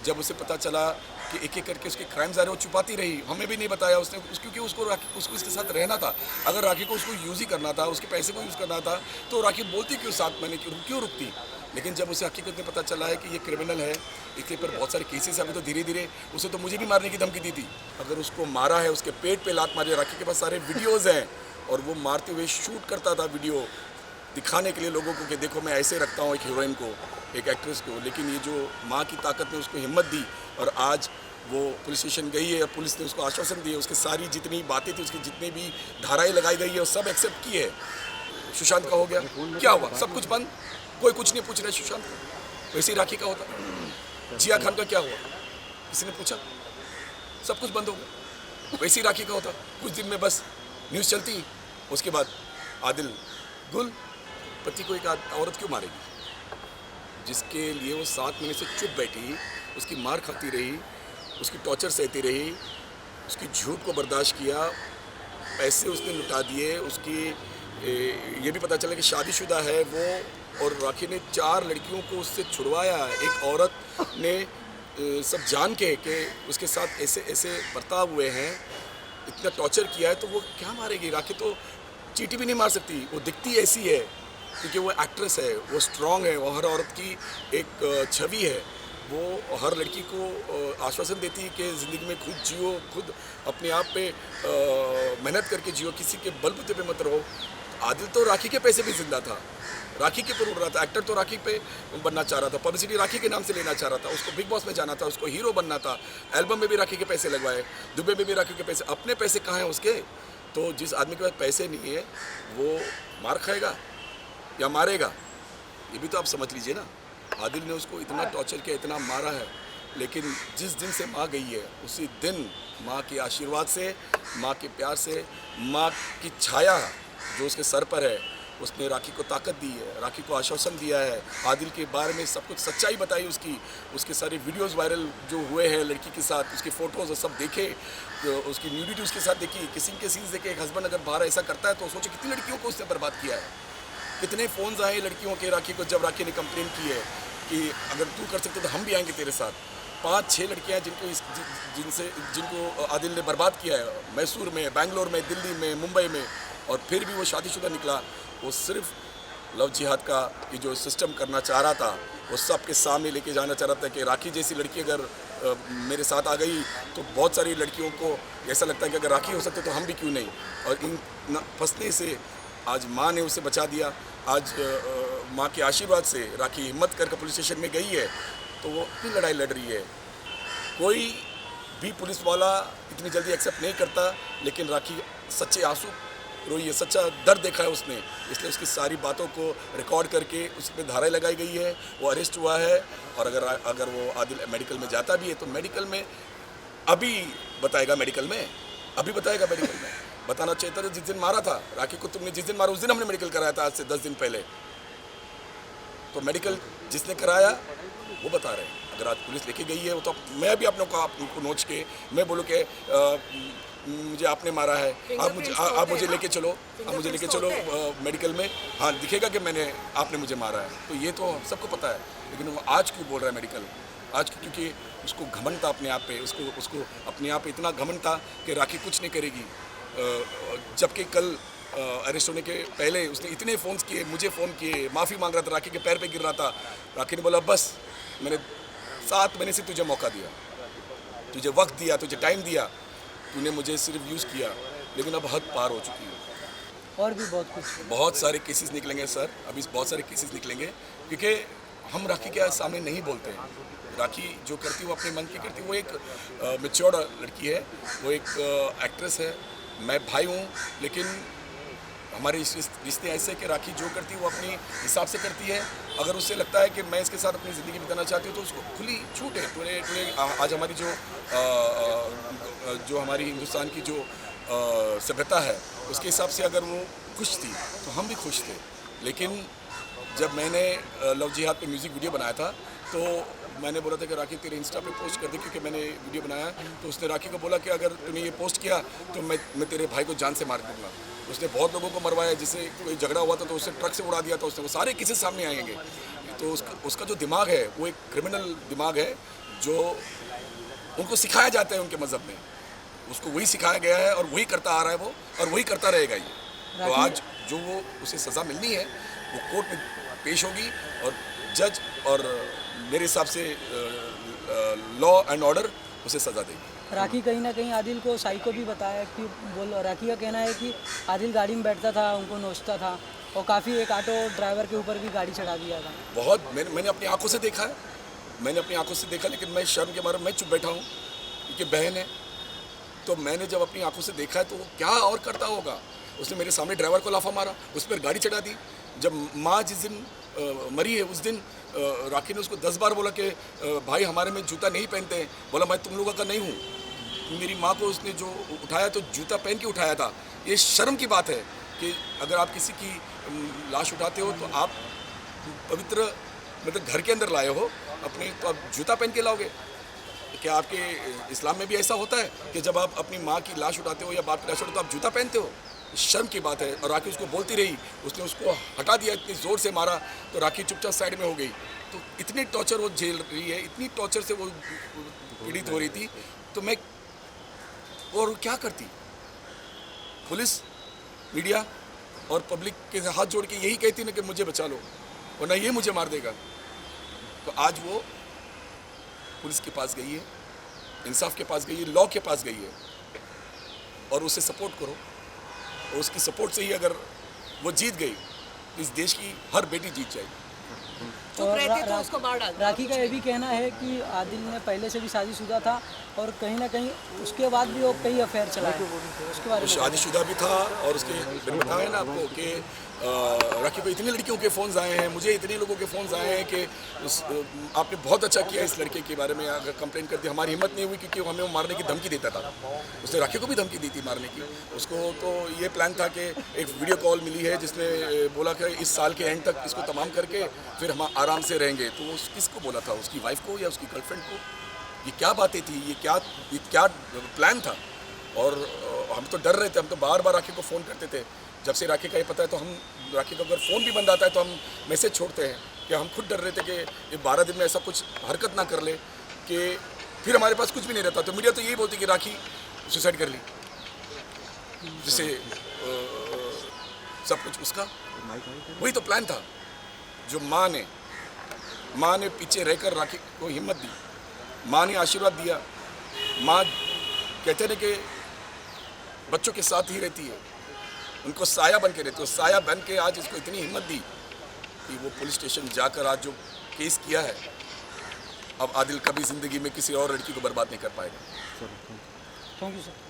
जब उसे पता चला कि एक एक करके उसके क्राइम्स आ रहे, वो छुपाती रही, हमें भी नहीं बताया उसने, क्योंकि उसको इसके साथ रहना था। अगर राखी को उसको यूज़ ही करना था, उसके पैसे को यूज़ करना था, तो राखी बोलती क्यों 7 महीने क्यों रुकती। लेकिन जब उसे हकीकत में पता चला है कि ये क्रिमिनल है, इसके ऊपर बहुत सारे केसेस हैं, अभी तो धीरे धीरे उसे तो मुझे भी मारने की धमकी दी थी। अगर उसको मारा है, उसके पेट पे लात मारी है, राखी के पास सारे वीडियोज़ हैं और वो मारते हुए शूट करता था वीडियो, दिखाने के लिए लोगों को कि देखो मैं ऐसे रखता हूँ एक हीरोइन को, एक एक्ट्रेस को। लेकिन ये जो माँ की ताकत ने उसको हिम्मत दी और आज वो पुलिस स्टेशन गई है और पुलिस ने उसको आश्वासन दिया, उसकी सारी जितनी बातें थी, उसकी जितनी भी धाराएं लगाई गई है, वो सब एक्सेप्ट की है। सुशांत का हो गया, क्या हुआ? सब कुछ बंद, कोई कुछ नहीं पूछ रहा है सुशांत को। वैसे ही राखी का होता। जिया खान का क्या हुआ? किसी ने पूछा? सब कुछ बंद हो गया। वैसे ही राखी का होता, कुछ दिन में बस न्यूज़ चलती, उसके बाद आदिल गुल। पति को एक औरत क्यों मारेगी? जिसके लिए वो 7 महीने से चुप बैठी, उसकी मार खाती रही, उसकी टॉर्चर सहती रही, उसकी झूठ को बर्दाश्त किया, पैसे उसने लुटा दिए, उसकी ये भी पता चला कि शादीशुदा है वो, और राखी ने 4 लड़कियों को उससे छुड़वाया। एक औरत ने सब जान के कि उसके साथ ऐसे ऐसे बर्ताव हुए हैं, इतना टॉर्चर किया है, तो वो क्या मारेगी? राखी तो चींटी भी नहीं मार सकती, वो दिखती ऐसी है क्योंकि वो एक्ट्रेस है, वो स्ट्रांग है, वो हर औरत की एक छवि है। वो हर लड़की को आश्वासन देती है कि ज़िंदगी में खुद जियो, खुद अपने आप पे मेहनत करके जियो, किसी के बलबूते पे मत रहो। आदिल तो राखी के पैसे भी जिंदा था, राखी के पर उड़ रहा था। एक्टर तो राखी पे बनना चाह रहा था, पब्लिसिटी राखी के नाम से लेना चाह रहा था, उसको बिग बॉस में जाना था, उसको हीरो बनना था, एल्बम में भी राखी के पैसे लगवाए, दुबई में भी राखी के पैसे। अपने पैसे कहाँ हैं उसके? तो जिस आदमी के पास पैसे नहीं है वो मार खाएगा या मारेगा, ये भी तो आप समझ लीजिए ना। आदिल ने उसको इतना टॉर्चर किया, इतना मारा है, लेकिन जिस दिन से माँ गई है उसी दिन माँ के आशीर्वाद से, माँ के प्यार से, माँ की छाया जो उसके सर पर है, उसने राखी को ताकत दी है, राखी को आश्वासन दिया है। आदिल के बारे में सब कुछ सच्चाई बताई उसकी, उसके सारे वीडियोस वायरल जो हुए हैं लड़की के साथ, उसकी फ़ोटोज़ सब देखे, उसकी न्यूडिटी उसके साथ देखी, किसिंग के सीन्स देखे। एक हस्बैंड अगर बाहर ऐसा करता है तो सोचो कितनी लड़कियों को उसने बर्बाद किया है। कितने फ़ोन्स आए लड़कियों के राखी को, जब राखी ने कंप्लेन की है कि अगर तू कर सकते तो हम भी आएंगे तेरे साथ। 5-6 लड़कियां जिनको आदिल ने बर्बाद किया है, मैसूर में, बेंगलोर में, दिल्ली में, मुंबई में, और फिर भी वो शादीशुदा निकला। वो सिर्फ लव जिहाद का ये जो सिस्टम करना चाह रहा था, वो सबके सामने लेके जाना चाह रहा था कि राखी जैसी लड़की अगर मेरे साथ आ गई तो बहुत सारी लड़कियों को ऐसा लगता है कि अगर राखी हो सकते तो हम भी क्यों नहीं। और इन फंसने से आज माँ ने उसे बचा दिया। आज माँ के आशीर्वाद से राखी हिम्मत करके पुलिस स्टेशन में गई है, तो वो अपनी लड़ाई लड़ रही है। कोई भी पुलिस वाला इतनी जल्दी एक्सेप्ट नहीं करता, लेकिन राखी सच्चे आंसू रोई है, सच्चा दर्द देखा है उसने, इसलिए उसकी सारी बातों को रिकॉर्ड करके उस पर धाराएं लगाई गई है। वो अरेस्ट हुआ है, और अगर वो आदिल मेडिकल में जाता भी है तो मेडिकल में अभी बताएगा, मेडिकल में अभी बताएगा। मेडिकल में बताना चाहिए था जिस दिन मारा था राखी को, तुमने जिस दिन मारा उस दिन हमने मेडिकल कराया था, आज से 10 दिन पहले। तो मेडिकल जिसने कराया वो बता रहे हैं। अगर आज पुलिस लेके गई है वो, तो मैं भी आपको नोच के मैं बोलूँ कि मुझे आपने मारा है, आप मुझे लेके चलो, आप मुझे लेके चलो मेडिकल में, हाँ दिखेगा कि आपने मुझे मारा है। तो ये तो सबको पता है, लेकिन वो आज क्यों बोल रहा है मेडिकल? आज क्योंकि उसको घमंड था अपने आप पे, उसको अपने आप पे इतना घमंड था कि राखी कुछ नहीं करेगी। जबकि कल अरेस्ट होने के पहले उसने इतने फ़ोन किए, मुझे फ़ोन किए, माफ़ी मांग रहा था, राखी के पैर पे गिर रहा था। राखी ने बोला बस मैंने 7 महीने से तुझे मौका दिया, तुझे वक्त दिया, तुझे टाइम दिया, तूने मुझे सिर्फ यूज़ किया, लेकिन अब हद पार हो चुकी है। और भी बहुत कुछ, बहुत सारे केसेस निकलेंगे सर, अभी बहुत सारे केसेस निकलेंगे, क्योंकि हम राखी के सामने नहीं बोलते हैं। राखी जो करती है वो अपने मन की करती है। वो एक मैच्योर्ड लड़की है, वो एक एक्ट्रेस है, मैं भाई हूँ, लेकिन हमारे रिश्ते ऐसे कि राखी जो करती है वो अपनी हिसाब से करती है। अगर उससे लगता है कि मैं इसके साथ अपनी ज़िंदगी बिताना चाहती हूँ तो उसको खुली छूट है। टुडे आज हमारी जो हमारी हिंदुस्तान की जो सभ्यता है उसके हिसाब से अगर वो खुश थी तो हम भी खुश थे। लेकिन जब मैंने लव जिहाद पे म्यूज़िक वीडियो बनाया था तो मैंने बोला था कि राखी तेरे इंस्टा पे पोस्ट कर दे, क्योंकि मैंने वीडियो बनाया। तो उसने राखी को बोला कि अगर तूने ये पोस्ट किया तो मैं तेरे भाई को जान से मार दूंगा। उसने बहुत लोगों को मरवाया, जिससे कोई झगड़ा हुआ था तो उससे ट्रक से उड़ा दिया था उसने। वो सारे किसी सामने आएंगे। तो उसका जो दिमाग है वो एक क्रिमिनल दिमाग है, जो उनको सिखाया जाता है उनके मज़हब में, उसको वही सिखाया गया है और वही करता आ रहा है वो, और वही करता रहेगा ये। तो राखी आज जो वो उसे सज़ा मिलनी है वो कोर्ट में पेश होगी, और जज और मेरे हिसाब से लॉ एंड ऑर्डर उसे सज़ा देगी। राखी कहीं ना कहीं आदिल को साइको भी बताया कि राखी का कहना है कि आदिल गाड़ी में बैठता था, उनको नोचता था, और काफ़ी एक ऑटो ड्राइवर के ऊपर भी गाड़ी चढ़ा दिया था। बहुत मैंने अपनी आंखों से देखा है, मैंने अपनी आंखों से देखा, लेकिन मैं शर्म के मारे मैं चुप बैठा हूँ क्योंकि बहन है। तो मैंने जब अपनी आंखों से देखा है तो वो क्या और करता होगा। उसने मेरे सामने ड्राइवर को लाफा मारा, उस पर गाड़ी चढ़ा दी। जब माँ जिस दिन मरी है उस दिन राखी ने उसको 10 बार बोला कि भाई हमारे में जूता नहीं पहनते हैं। बोला मैं तुम लोगों का नहीं हूँ। मेरी माँ को उसने जो उठाया तो जूता पहन के उठाया था। ये शर्म की बात है कि अगर आप किसी की लाश उठाते हो तो आप पवित्र मतलब घर के अंदर लाए हो अपने, तो आप जूता पहन के लाओगे। क्या आपके इस्लाम में भी ऐसा होता है कि जब आप अपनी माँ की लाश उठाते हो या बाप की लाश उठाते हो तो आप जूता पहनते हो? शर्म की बात है। और राखी उसको बोलती रही, उसने उसको हटा दिया, इतनी ज़ोर से मारा तो राखी चुपचाप साइड में हो गई। तो इतनी टॉर्चर वो झेल रही है, इतनी टॉर्चर से वो पीड़ित हो रही थी, तो मैं और क्या करती? पुलिस, मीडिया और पब्लिक के हाथ जोड़ के यही कहती ना कि मुझे बचा लो, वरना ये मुझे मार देगा। तो आज वो पुलिस के पास गई है, इंसाफ के पास गई है, लॉ के पास गई है, और उसे सपोर्ट करो। और उसकी सपोर्ट से ही अगर वो जीत गई तो इस देश की हर बेटी जीत जाएगी। चुप रहती तो उसको मार डालता। राखी का ये भी कहना है कि आदिल ने पहले से भी शादीशुदा था, और कहीं ना कहीं उसके बाद भी वो कई अफेयर चलाए, उसके बारे में। शादीशुदा भी था, और उसके मैंने बताया ना आपको कि राखी को इतनी लड़कियों के फ़ोन्स आए हैं, मुझे इतने लोगों के फ़ोन्स आए हैं कि आपने बहुत अच्छा किया इस लड़के के बारे में अगर कंप्लेन कर दी। हमारी हिम्मत नहीं हुई क्योंकि वो हमें मारने की धमकी देता था। उसने राखी को भी धमकी दी थी मारने की। उसको तो ये प्लान था कि एक वीडियो कॉल मिली है जिसने बोला कि इस साल के एंड तक इसको तमाम करके फिर हम आराम से रहेंगे। तो वो किसको बोला था, उसकी वाइफ को या उसकी गर्लफ्रेंड को? ये क्या बातें थी, ये क्या प्लान था? और हम तो डर रहे थे, हम तो बार बार राखी को फ़ोन करते थे। जब से राखी का ये पता है तो हम राखी को अगर फ़ोन भी बंद आता है तो हम मैसेज छोड़ते हैं कि हम खुद डर रहे थे कि ये 12 दिन में ऐसा कुछ हरकत ना कर ले कि फिर हमारे पास कुछ भी नहीं रहता। तो मीडिया तो यही बोलती कि राखी सुसाइड कर ली, जिससे सब कुछ उसका वही तो प्लान था। जो माँ ने पीछे रहकर राखी को हिम्मत दी, माँ ने आशीर्वाद दिया। माँ कहते हैं कि बच्चों के साथ ही रहती है, उनको साया बन के रहती है। साया बन के आज इसको इतनी हिम्मत दी कि वो पुलिस स्टेशन जाकर आज जो केस किया है, अब आदिल कभी ज़िंदगी में किसी और लड़की को बर्बाद नहीं कर पाएगा। Thank you sir.